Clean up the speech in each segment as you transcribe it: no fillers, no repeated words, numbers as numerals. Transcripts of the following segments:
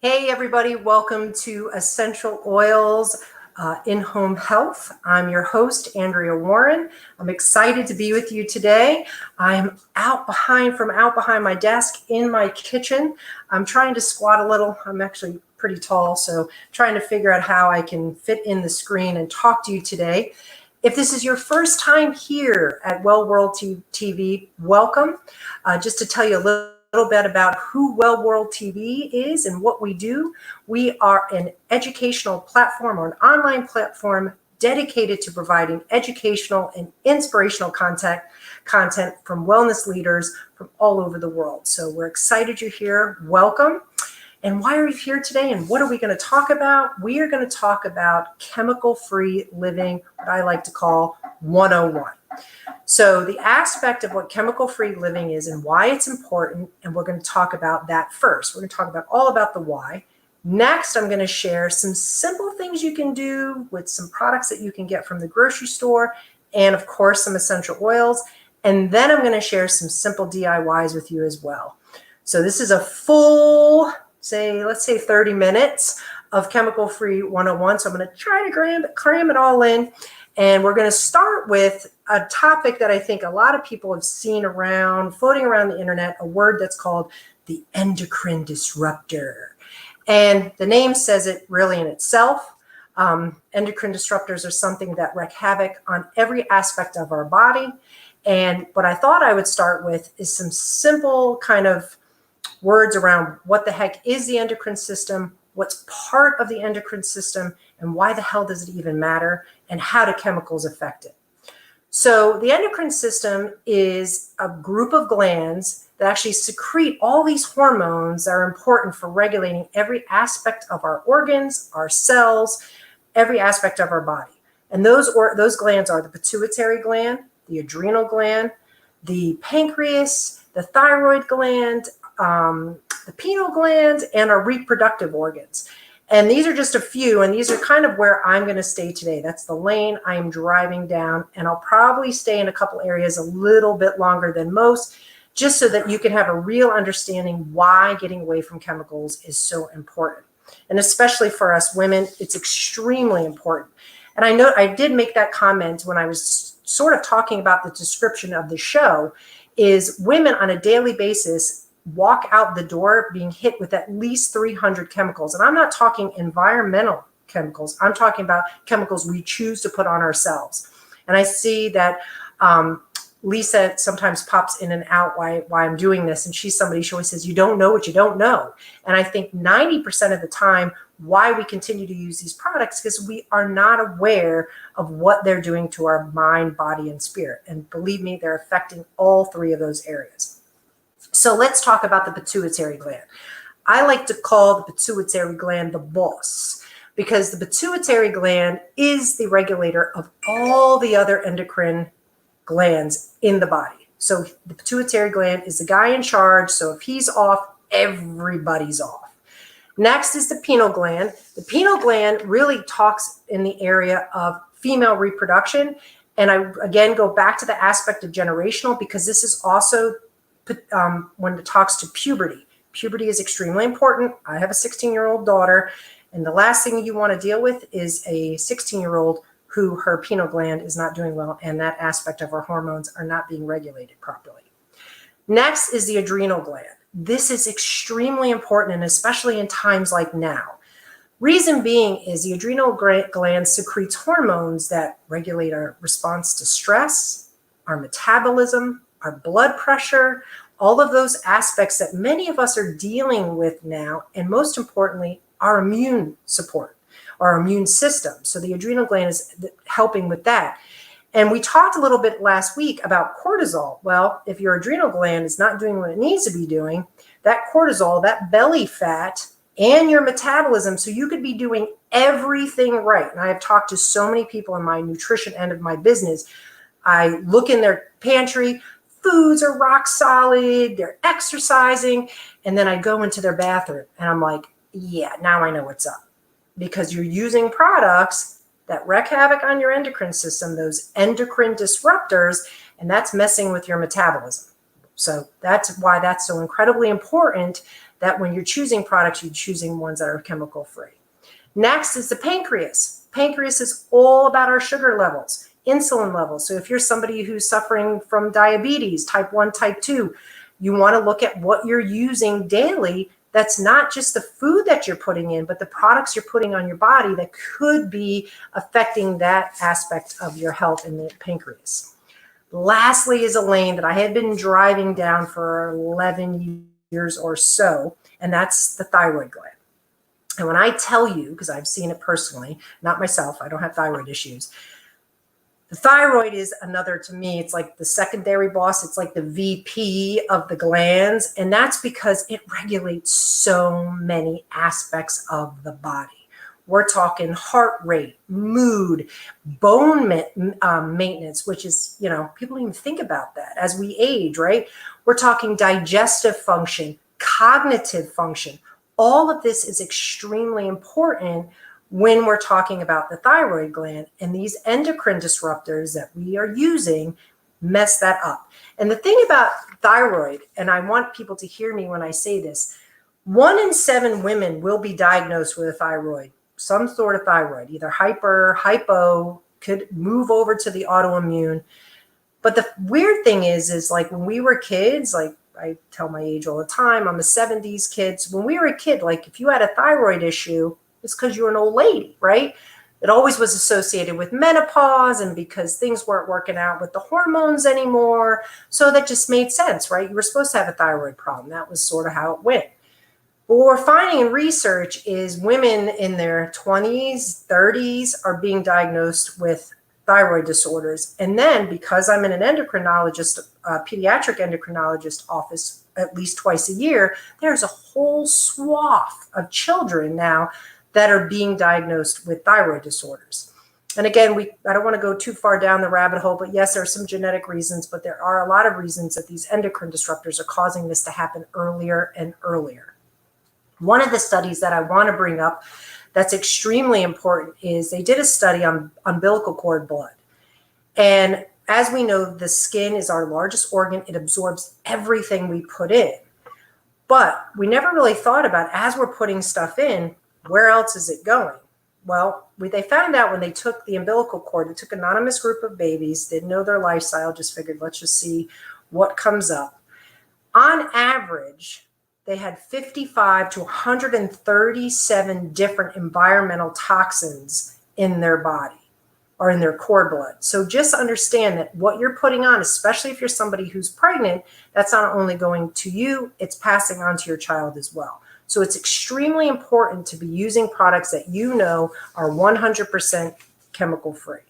Hey everybody, welcome to Essential Oils in-Home Health. I'm your host, Andrea Warren. I'm excited to be with you today. I'm out behind my desk in my kitchen. I'm trying to squat a little. I'm actually pretty tall, so trying to figure out how I can fit in the screen and talk to you today. If this is your first time here at Well World TV, welcome. Just to tell you a little bit about who Well World TV is and what we do. We are an educational platform or an online platform dedicated to providing educational and inspirational content from wellness leaders from all over the world. So we're excited you're here. Welcome. And why are you here today? And what are we going to talk about? We are going to talk about chemical-free living, what I like to call 101. So the aspect of what chemical-free living is and why it's important, and we're going to talk about that first. We're going to talk about all about the why. Next, I'm going to share some simple things you can do with some products that you can get from the grocery store, and of course, some essential oils. And then I'm going to share some simple DIYs with you as well. So this is a full, let's say 30 minutes of chemical-free 101. So I'm going to try to cram it all in. And we're going to start with a topic that I think a lot of people have seen floating around the internet, a word that's called the endocrine disruptor. And the name says it really in itself. Endocrine disruptors are something that wreak havoc on every aspect of our body. And what I thought I would start with is some simple kind of words around what the heck is the endocrine system, what's part of the endocrine system, and why the hell does it even matter, and how do chemicals affect it. So the endocrine system is a group of glands that actually secrete all these hormones that are important for regulating every aspect of our organs, our cells, every aspect of our body. And those glands are the pituitary gland, the adrenal gland, the pancreas, the thyroid gland, the pineal gland, and our reproductive organs. And these are just a few, and these are kind of where I'm going to stay today. That's the lane I am driving down, and I'll probably stay in a couple areas a little bit longer than most, just so that you can have a real understanding why getting away from chemicals is so important. And especially for us women, it's extremely important. And I know I did make that comment when I was sort of talking about the description of the show, is women on a daily basis walk out the door being hit with at least 300 chemicals. And I'm not talking environmental chemicals. I'm talking about chemicals we choose to put on ourselves. And I see that Lisa sometimes pops in and out why I'm doing this. And she always says, you don't know what you don't know. And I think 90% of the time why we continue to use these products because we are not aware of what they're doing to our mind, body, and spirit. And believe me, they're affecting all three of those areas. So let's talk about the pituitary gland. I like to call the pituitary gland the boss because the pituitary gland is the regulator of all the other endocrine glands in the body. So the pituitary gland is the guy in charge. So if he's off, everybody's off. Next is the pineal gland. The pineal gland really talks in the area of female reproduction. And I, again, go back to the aspect of generational because this is also when it talks to puberty. Puberty is extremely important. I have a 16-year-old daughter, and the last thing you want to deal with is a 16-year-old who her pineal gland is not doing well, and that aspect of her hormones are not being regulated properly. Next is the adrenal gland. This is extremely important, and especially in times like now. Reason being is the adrenal gland secretes hormones that regulate our response to stress, our metabolism, our blood pressure, all of those aspects that many of us are dealing with now, and most importantly, our immune support, our immune system. So the adrenal gland is helping with that. And we talked a little bit last week about cortisol. Well, if your adrenal gland is not doing what it needs to be doing, that cortisol, that belly fat, and your metabolism, so you could be doing everything right. And I have talked to so many people in my nutrition end of my business. I look in their pantry, foods are rock solid, they're exercising, and then I go into their bathroom and I'm like, yeah, now I know what's up. Because you're using products that wreak havoc on your endocrine system, those endocrine disruptors, and that's messing with your metabolism. So that's why that's so incredibly important that when you're choosing products, you're choosing ones that are chemical free. Next is the pancreas. Pancreas is all about our sugar levels, insulin levels. So if you're somebody who's suffering from diabetes, type 1, type 2, you want to look at what you're using daily. That's not just the food that you're putting in, but the products you're putting on your body that could be affecting that aspect of your health in the pancreas. Lastly is a lane that I had been driving down for 11 years or so, and that's the thyroid gland. And when I tell you, because I've seen it personally, not myself, I don't have thyroid issues. The thyroid is another, to me, it's like the secondary boss. It's like the VP of the glands. And that's because it regulates so many aspects of the body. We're talking heart rate, mood, bone maintenance, which is, people don't even think about that as we age, right? We're talking digestive function, cognitive function. All of this is extremely important when we're talking about the thyroid gland, and these endocrine disruptors that we are using mess that up. And the thing about thyroid, and I want people to hear me when I say this, 1 in 7 women will be diagnosed with a thyroid, some sort of thyroid, either hyper, hypo, could move over to the autoimmune. But the weird thing is like when we were kids, like I tell my age all the time, I'm a 70s kid. So when we were a kid, like if you had a thyroid issue, it's because you were an old lady, right? It always was associated with menopause and because things weren't working out with the hormones anymore. So that just made sense, right? You were supposed to have a thyroid problem. That was sort of how it went. But what we're finding in research is women in their 20s, 30s are being diagnosed with thyroid disorders. And then because I'm in an endocrinologist, pediatric endocrinologist office at least twice a year, there's a whole swath of children now that are being diagnosed with thyroid disorders. And again, I don't want to go too far down the rabbit hole, but yes, there are some genetic reasons, but there are a lot of reasons that these endocrine disruptors are causing this to happen earlier and earlier. One of the studies that I want to bring up that's extremely important is they did a study on umbilical cord blood. And as we know, the skin is our largest organ. It absorbs everything we put in. But we never really thought about, as we're putting stuff in, where else is it going? Well, they found out when they took the umbilical cord, they took an anonymous group of babies, didn't know their lifestyle, just figured, let's just see what comes up. On average, they had 55 to 137 different environmental toxins in their body or in their cord blood. So just understand that what you're putting on, especially if you're somebody who's pregnant, that's not only going to you, it's passing on to your child as well. So it's extremely important to be using products that you know are 100% chemical free.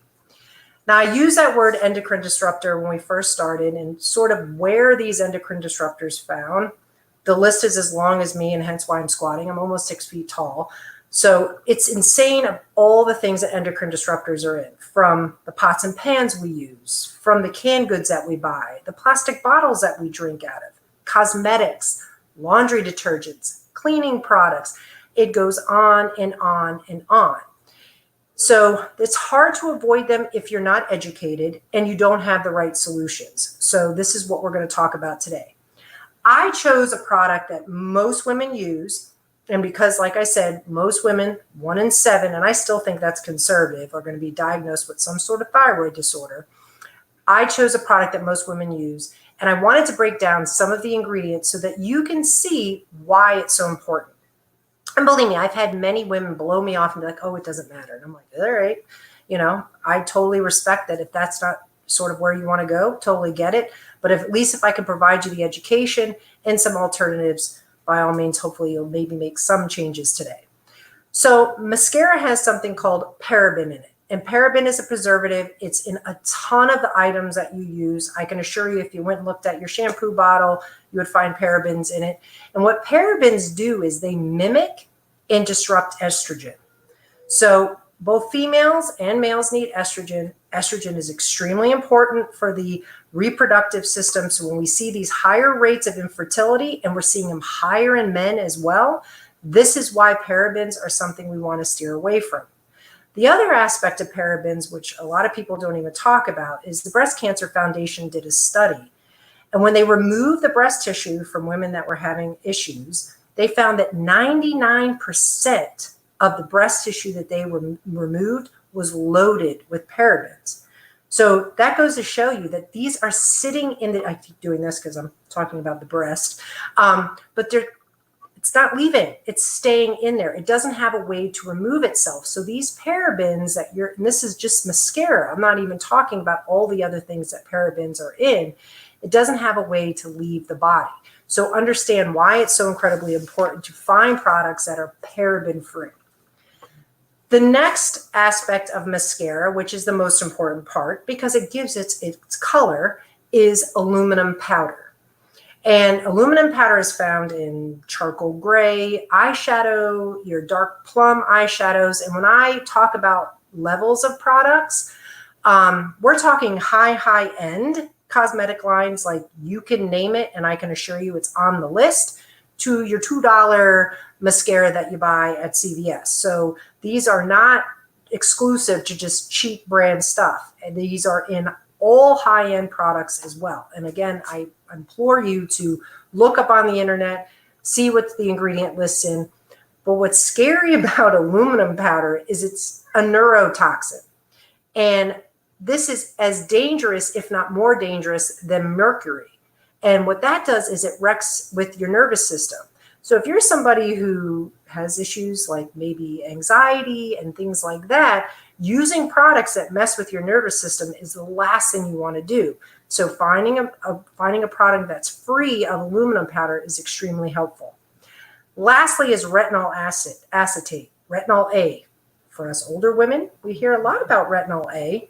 Now, I use that word endocrine disruptor when we first started and sort of where these endocrine disruptors found. The list is as long as me, and hence why I'm squatting. I'm almost 6 feet tall. So it's insane of all the things that endocrine disruptors are in, from the pots and pans we use, from the canned goods that we buy, the plastic bottles that we drink out of, cosmetics, laundry detergents, cleaning products. It goes on and on and on. So it's hard to avoid them if you're not educated and you don't have the right solutions. So this is what we're going to talk about today. I chose a product that most women use. And because, like I said, most women, 1 in 7, and I still think that's conservative, are going to be diagnosed with some sort of thyroid disorder. I chose a product that most women use. And I wanted to break down some of the ingredients so that you can see why it's so important. And believe me, I've had many women blow me off and be like, oh, it doesn't matter. And I'm like, all right. I totally respect that. If that's not sort of where you want to go, totally get it. But at least if I can provide you the education and some alternatives, by all means, hopefully you'll maybe make some changes today. So mascara has something called paraben in it. And paraben is a preservative. It's in a ton of the items that you use. I can assure you, if you went and looked at your shampoo bottle, you would find parabens in it. And what parabens do is they mimic and disrupt estrogen. So both females and males need estrogen. Estrogen is extremely important for the reproductive system. So when we see these higher rates of infertility, and we're seeing them higher in men as well, this is why parabens are something we want to steer away from. The other aspect of parabens, which a lot of people don't even talk about, is the Breast Cancer Foundation did a study. And when they removed the breast tissue from women that were having issues, they found that 99% of the breast tissue that they removed was loaded with parabens. So that goes to show you that these are sitting in the, I keep doing this because I'm talking about the breast, but it's not leaving, it's staying in there. It doesn't have a way to remove itself. So these parabens that and this is just mascara, I'm not even talking about all the other things that parabens are in, it doesn't have a way to leave the body. So understand why it's so incredibly important to find products that are paraben free. The next aspect of mascara, which is the most important part because it gives its color, is aluminum powder. And aluminum powder is found in charcoal gray eyeshadow, your dark plum eyeshadows. And when I talk about levels of products, we're talking high end cosmetic lines, like you can name it and I can assure you it's on the list, to your $2 mascara that you buy at CVS. So these are not exclusive to just cheap brand stuff. And these are in all high-end products as well. And again, I implore you to look up on the internet, see what the ingredient lists in. But what's scary about aluminum powder is it's a neurotoxin. And this is as dangerous, if not more dangerous, than mercury. And what that does is it wrecks with your nervous system. So if you're somebody who has issues like maybe anxiety and things like that, using products that mess with your nervous system is the last thing you want to do. So finding a product that's free of aluminum powder is extremely helpful. Lastly is retinol acetate, retinol A. For us older women, we hear a lot about retinol A.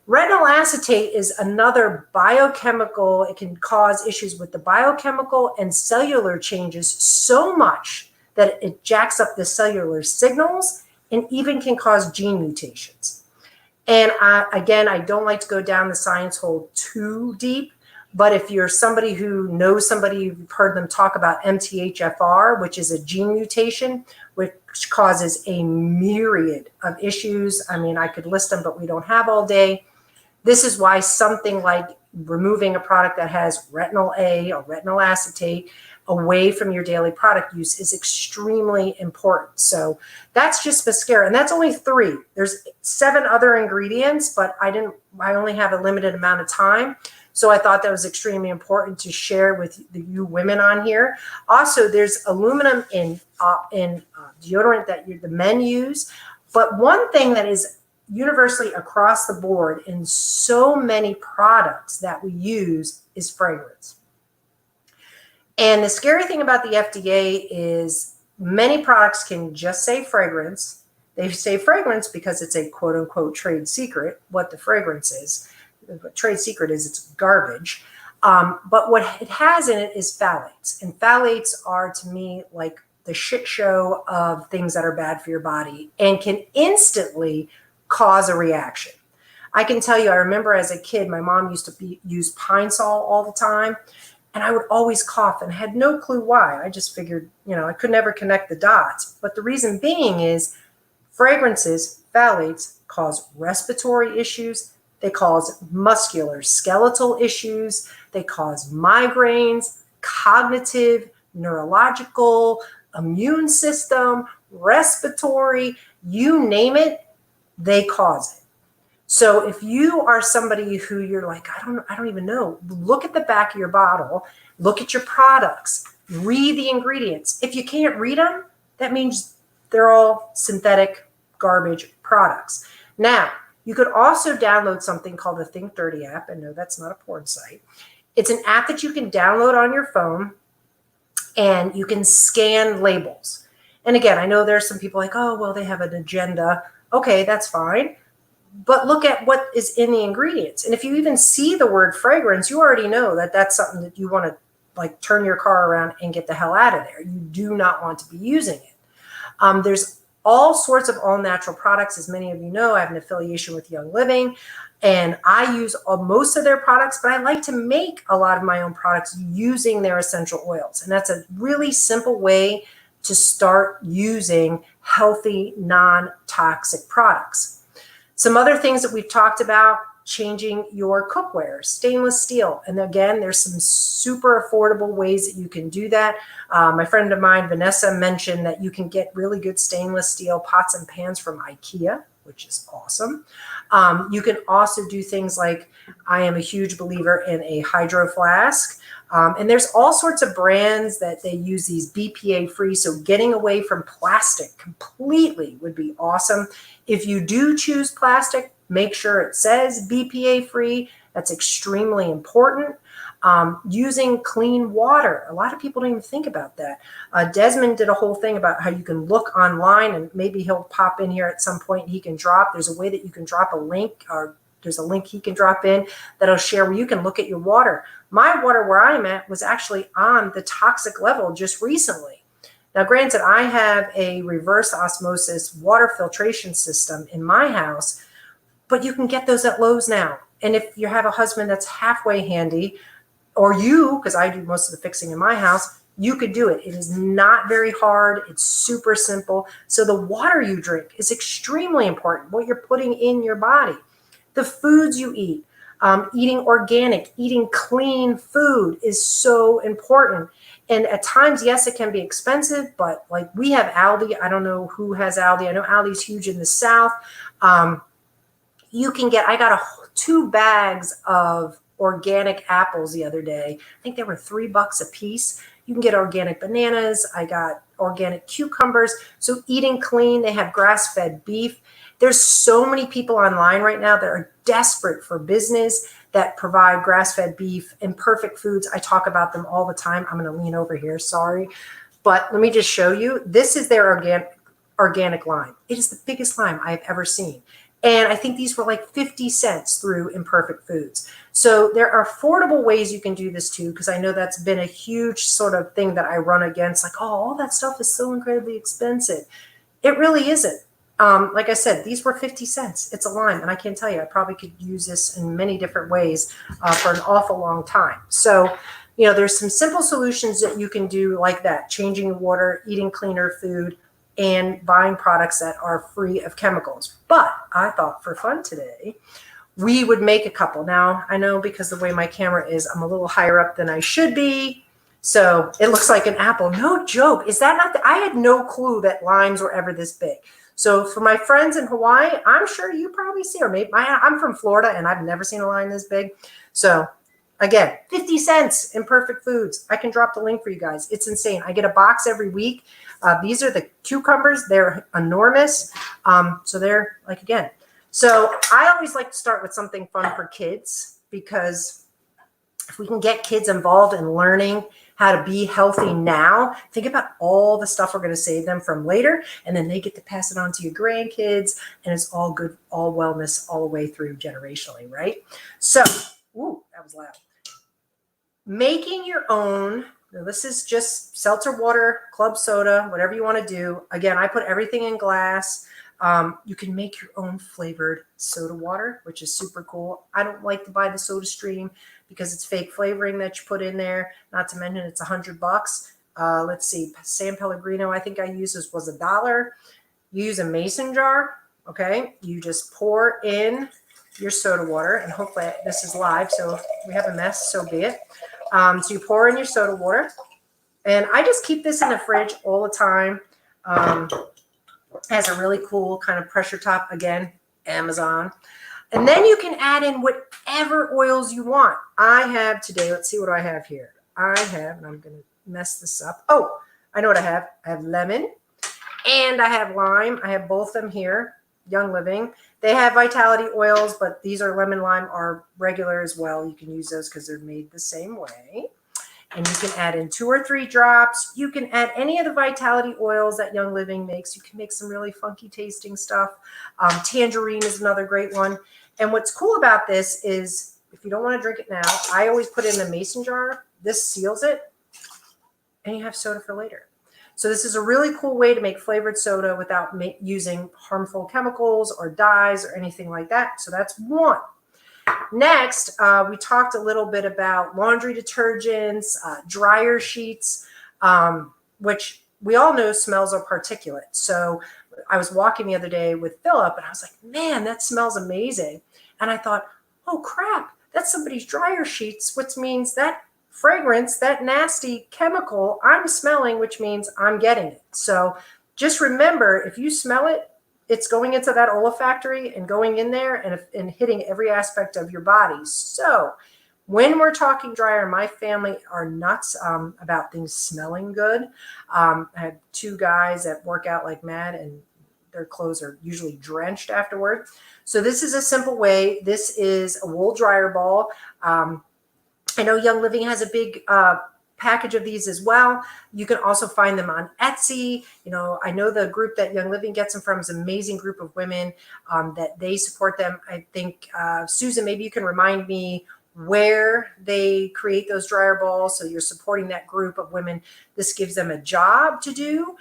Retinol acetate is another biochemical. It can cause issues with the biochemical and cellular changes so much that it jacks up the cellular signals and even can cause gene mutations. And again, I don't like to go down the science hole too deep, but if you're somebody who knows somebody, you've heard them talk about MTHFR, which is a gene mutation, which causes a myriad of issues. I mean, I could list them, but we don't have all day. This is why something like removing a product that has retinol A or retinol acetate away from your daily product use is extremely important. So that's just mascara, and that's only 3. There's 7 other ingredients, but I only have a limited amount of time. So I thought that was extremely important to share with you women on here. Also, there's aluminum in deodorant that the men use. But one thing that is universally across the board in so many products that we use is fragrance. And the scary thing about the FDA is many products can just say fragrance. They say fragrance because it's a quote unquote trade secret, what the fragrance is. The trade secret is it's garbage. But what it has in it is phthalates. And phthalates are, to me, like the shit show of things that are bad for your body and can instantly cause a reaction. I can tell you, I remember as a kid, my mom used to use Pine Sol all the time, and I would always cough and had no clue why. I just figured, I could never connect the dots. But the reason being is fragrances, phthalates, cause respiratory issues. They cause muscular, skeletal issues. They cause migraines, cognitive, neurological, immune system, respiratory, you name it, they cause it. So if you are somebody who you're like, I don't even know, look at the back of your bottle, look at your products, read the ingredients. If you can't read them, that means they're all synthetic garbage products. Now, you could also download something called the Think Dirty app. And no, that's not a porn site. It's an app that you can download on your phone and you can scan labels. And again, I know there's some people like, oh, well, they have an agenda. Okay, that's fine. But look at what is in the ingredients. And if you even see the word fragrance, you already know that that's something that you want to like turn your car around and get the hell out of there. You do not want to be using it. There's all sorts of all natural products. As many of you know, I have an affiliation with Young Living and I use most of their products, but I like to make a lot of my own products using their essential oils. And that's a really simple way to start using healthy, non-toxic products. Some other things that we've talked about, changing your cookware, stainless steel. And again, there's some super affordable ways that you can do that. My friend of mine, Vanessa, mentioned that you can get really good stainless steel pots and pans from IKEA, which is awesome. You can also do things like, I am a huge believer in a hydro flask. And there's all sorts of brands that they use these BPA free. So getting away from plastic completely would be awesome. If you do choose plastic, make sure it says BPA free. That's extremely important. Using clean water. A lot of people don't even think about that. Desmond did a whole thing about how you can look online, and maybe he'll pop in here at some point and he can drop. There's a way that you can drop a link, or there's a link he can drop in that'll share where you can look at your water. My water where I'm at was actually on the toxic level just recently. Now, granted, I have a reverse osmosis water filtration system in my house, but you can get those at Lowe's now. And if you have a husband that's halfway handy, or you, because I do most of the fixing in my house, you could do it. It is not very hard. It's super simple. So the water you drink is extremely important, what you're putting in your body. The foods you eat, eating organic, eating clean food is so important. And at times, yes, it can be expensive, but like we have Aldi. I don't know who has Aldi. I know Aldi's huge in the South. You can get, I got 2 bags of organic apples the other day. I think they were $3 a piece. You can get organic bananas. I got organic cucumbers. So eating clean, they have grass-fed beef. There's so many people online right now that are desperate for business that provide grass-fed beef and perfect foods. I talk about them all the time. I'm going to lean over here, sorry. But let me just show you. This is their organic lime. It is the biggest lime I've ever seen. And I think these were like 50 cents through Imperfect Foods. So there are affordable ways you can do this too, because I know that's been a huge sort of thing that I run against. Like, oh, all that stuff is so incredibly expensive. It really isn't. Like I said, these were 50 cents. It's a lime. And I can't tell you, I probably could use this in many different ways for an awful long time. So, you know, there's some simple solutions that you can do like that, changing your water, eating cleaner food, and buying products that are free of chemicals. But I thought for fun today, we would make a couple. Now, I know because the way my camera is, I'm a little higher up than I should be. So it looks like an apple. No joke. Is that not I had no clue that limes were ever this big. So for my friends in Hawaii, I'm sure you probably see, or maybe I'm from Florida and I've never seen a lime this big. So again, 50 cents Imperfect Foods. I can drop the link for you guys. It's insane. I get a box every week. These are the cucumbers. They're enormous. So they're like, again. So I always like to start with something fun for kids, because if we can get kids involved in learning how to be healthy now, think about all the stuff we're going to save them from later. And then they get to pass it on to your grandkids. And it's all good, all wellness all the way through generationally, right? So, ooh, that was loud. Making your own. Now, this is just seltzer water, club soda, whatever you want to do. Again, I put everything in glass. You can make your own flavored soda water, which is super cool. I don't like to buy the Soda Stream because it's fake flavoring that you put in there. Not to mention it's $100. Let's see, San Pellegrino, I think I used was $1. You use a mason jar, okay? You just pour in your soda water, and hopefully this is live, so if we have a mess, so be it. So you pour in your soda water, and I just keep this in the fridge all the time. Has a really cool kind of pressure top, again, Amazon. And then you can add in whatever oils you want. I have today, let's see what I have here. I have, and I'm going to mess this up. Oh, I know what I have. I have lemon and I have lime. I have both of them here, Young Living. They have Vitality oils, but these are lemon lime are regular as well. You can use those because they're made the same way. And you can add in 2 or 3 drops. You can add any of the Vitality oils that Young Living makes. You can make some really funky tasting stuff. Tangerine is another great one. And what's cool about this is if you don't want to drink it now, I always put it in a mason jar. This seals it, and you have soda for later. So this is a really cool way to make flavored soda without using harmful chemicals or dyes or anything like that. So that's one. Next, we talked a little bit about laundry detergents, dryer sheets, which we all know smells are particulate. So I was walking the other day with Philip, and I was like, man, that smells amazing. And I thought, oh crap, that's somebody's dryer sheets, which means that fragrance, that nasty chemical I'm smelling, which means I'm getting it. So just remember, if you smell it, it's going into that olfactory and going in there and hitting every aspect of your body. So when we're talking dryer, my family are nuts about things smelling good. I have 2 guys that work out like mad, and their clothes are usually drenched afterward. So this is a simple way. This is a wool dryer ball. I know Young Living has a big package of these as well. You can also find them on Etsy. I know the group that Young Living gets them from is an amazing group of women that they support them. I think, Susan, maybe you can remind me where they create those dryer balls. So you're supporting that group of women. This gives them a job to do.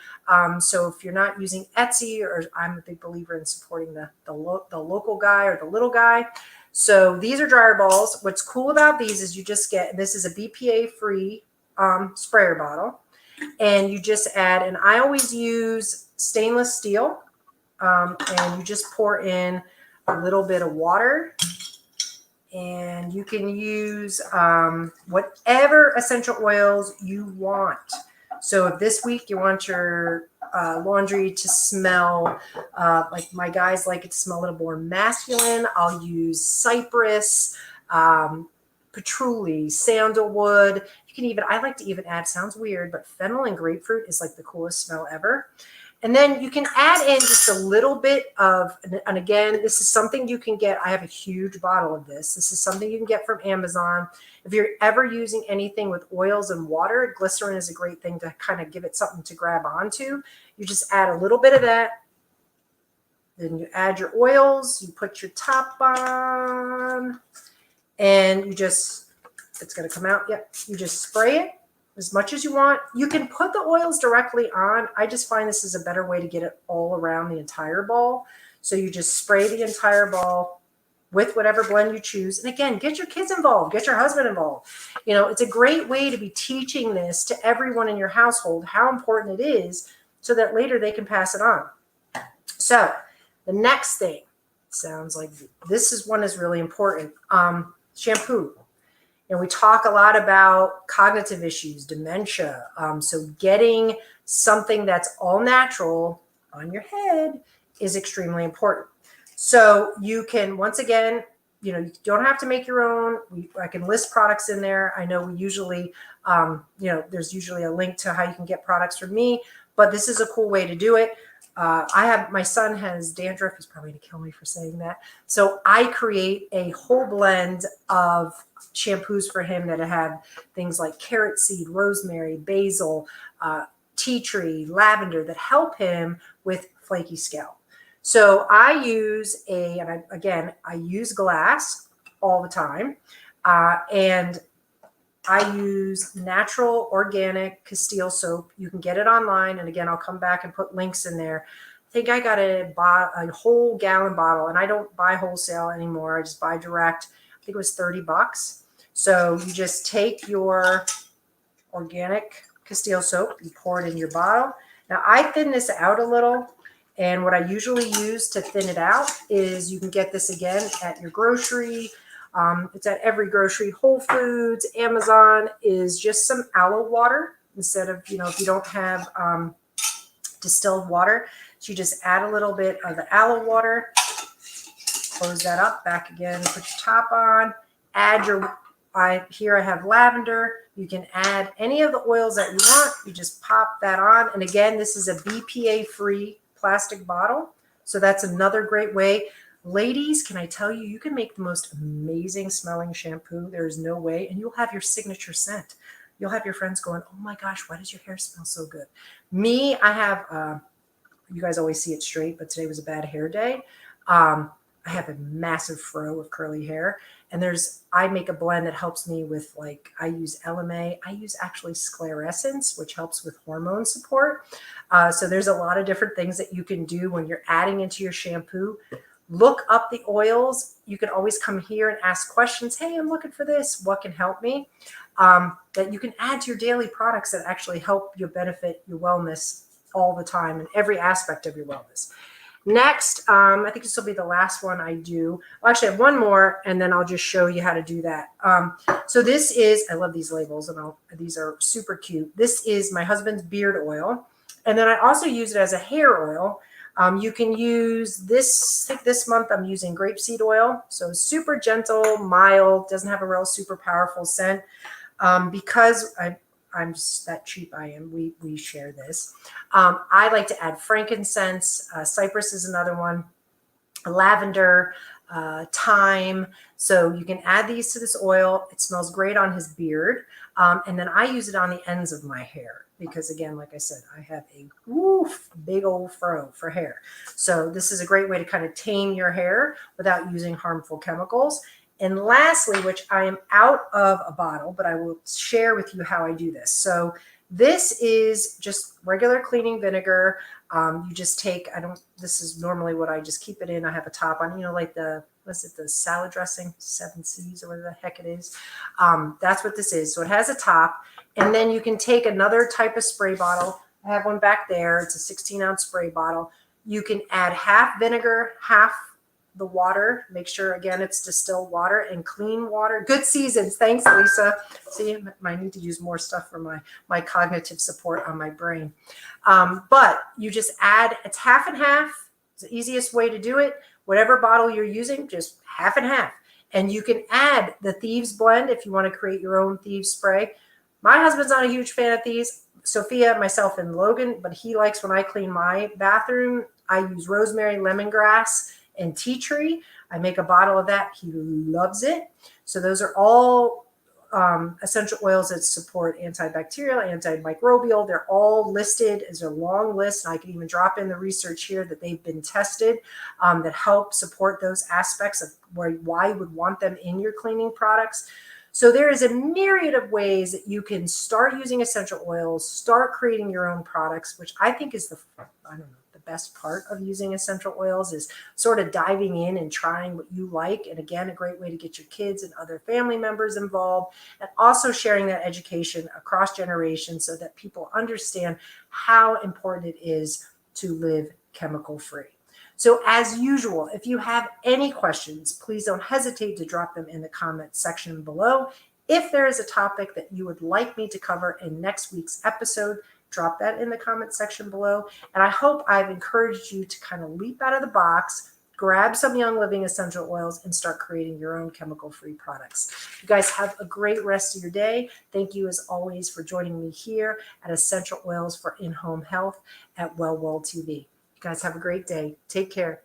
So if you're not using Etsy, or I'm a big believer in supporting the local guy or the little guy. So these are dryer balls. What's cool about these is you just get, this is a BPA-free sprayer bottle, and you just add, and I always use stainless steel, and you just pour in a little bit of water, and you can use whatever essential oils you want. So if this week you want your laundry to smell like my guys like it to smell a little more masculine, I'll use cypress, patchouli, sandalwood. You can even, I like to even add, sounds weird, but fennel and grapefruit is like the coolest smell ever. And then you can add in just a little bit of, and again, this is something you can get. I have a huge bottle of this. This is something you can get from Amazon. If you're ever using anything with oils and water, glycerin is a great thing to kind of give it something to grab onto. You just add a little bit of that. Then you add your oils, you put your top on, and you just, it's going to come out. Yep. You just spray it as much as you want. You can put the oils directly on. I just find this is a better way to get it all around the entire ball. So you just spray the entire ball with whatever blend you choose. And again, get your kids involved, get your husband involved. It's a great way to be teaching this to everyone in your household, how important it is, so that later they can pass it on. So the next thing, sounds like this one is really important. Shampoo. And we talk a lot about cognitive issues, dementia. So getting something that's all natural on your head is extremely important. So you can, once again, you don't have to make your own. I can list products in there. I know we usually, there's usually a link to how you can get products from me, but this is a cool way to do it. My son has dandruff. He's probably going to kill me for saying that. So I create a whole blend of shampoos for him that have things like carrot seed, rosemary, basil, tea tree, lavender that help him with flaky scalp. So I use I use glass all the time. And I use natural organic Castile soap. You can get it online. And again, I'll come back and put links in there. I think I got a whole gallon bottle, and I don't buy wholesale anymore. I just buy direct. I think it was $30. So you just take your organic Castile soap, you pour it in your bottle. Now I thin this out a little. And what I usually use to thin it out is, you can get this again at your grocery. It's at every grocery, Whole Foods, Amazon, is just some aloe water instead of, if you don't have distilled water. So you just add a little bit of the aloe water, close that up, back again, put your top on, add here I have lavender. You can add any of the oils that you want. You just pop that on. And again, this is a BPA-free plastic bottle. So that's another great way. Ladies, can I tell you, you can make the most amazing smelling shampoo. There's no way. And you'll have your signature scent. You'll have your friends going, oh my gosh, why does your hair smell so good? Me, I have, you guys always see it straight, but today was a bad hair day. I have a massive fro of curly hair. And I make a blend that helps me with, I use LMA. I use actually scleressence, which helps with hormone support. So there's a lot of different things that you can do when you're adding into your shampoo. Look up the oils. You can always come here and ask questions. Hey, I'm looking for this. What can help me? That you can add to your daily products that actually help you benefit your wellness all the time in every aspect of your wellness. Next, I think this will be the last one I do. Well, actually, I have one more, and then I'll just show you how to do that. So this is, I love these labels, and these are super cute. This is my husband's beard oil, and then I also use it as a hair oil. You can use this, I think this month I'm using grapeseed oil. So super gentle, mild, doesn't have a real super powerful scent. Because I'm just that cheap I am, we share this. I like to add frankincense, cypress is another one, lavender, thyme. So you can add these to this oil. It smells great on his beard. And then I use it on the ends of my hair because, again, like I said, I have a big old fro for hair. So this is a great way to kind of tame your hair without using harmful chemicals. And lastly, which I am out of a bottle, but I will share with you how I do this. So this is just regular cleaning vinegar. You just take, this is normally what I just keep it in. I have a top on, like the salad dressing, 7 C's or whatever the heck it is. That's what this is. So it has a top, and then you can take another type of spray bottle. I have one back there. It's a 16-ounce spray bottle. You can add half vinegar, half the water. Make sure, again, it's distilled water and clean water. Good seasons. Thanks, Lisa. See, I need to use more stuff for my cognitive support on my brain. But you just add, it's half and half. It's the easiest way to do it. Whatever bottle you're using, just half and half. And you can add the Thieves blend if you want to create your own Thieves spray. My husband's not a huge fan of these. Sophia, myself, and Logan, but he likes when I clean my bathroom, I use rosemary, lemongrass, and tea tree. I make a bottle of that. He loves it. So those are all essential oils that support antibacterial, antimicrobial. They're all listed as a long list. And I can even drop in the research here that they've been tested that help support those aspects of why you would want them in your cleaning products. So there is a myriad of ways that you can start using essential oils, start creating your own products, which I think is the best part of using essential oils is sort of diving in and trying what you like. And again, a great way to get your kids and other family members involved, and also sharing that education across generations so that people understand how important it is to live chemical free. So as usual, if you have any questions, please don't hesitate to drop them in the comment section below. If there is a topic that you would like me to cover in next week's episode, drop that in the comment section below. And I hope I've encouraged you to kind of leap out of the box, grab some Young Living essential oils, and start creating your own chemical-free products. You guys have a great rest of your day. Thank you, as always, for joining me here at Essential Oils for In-Home Health at Well TV. You guys have a great day. Take care.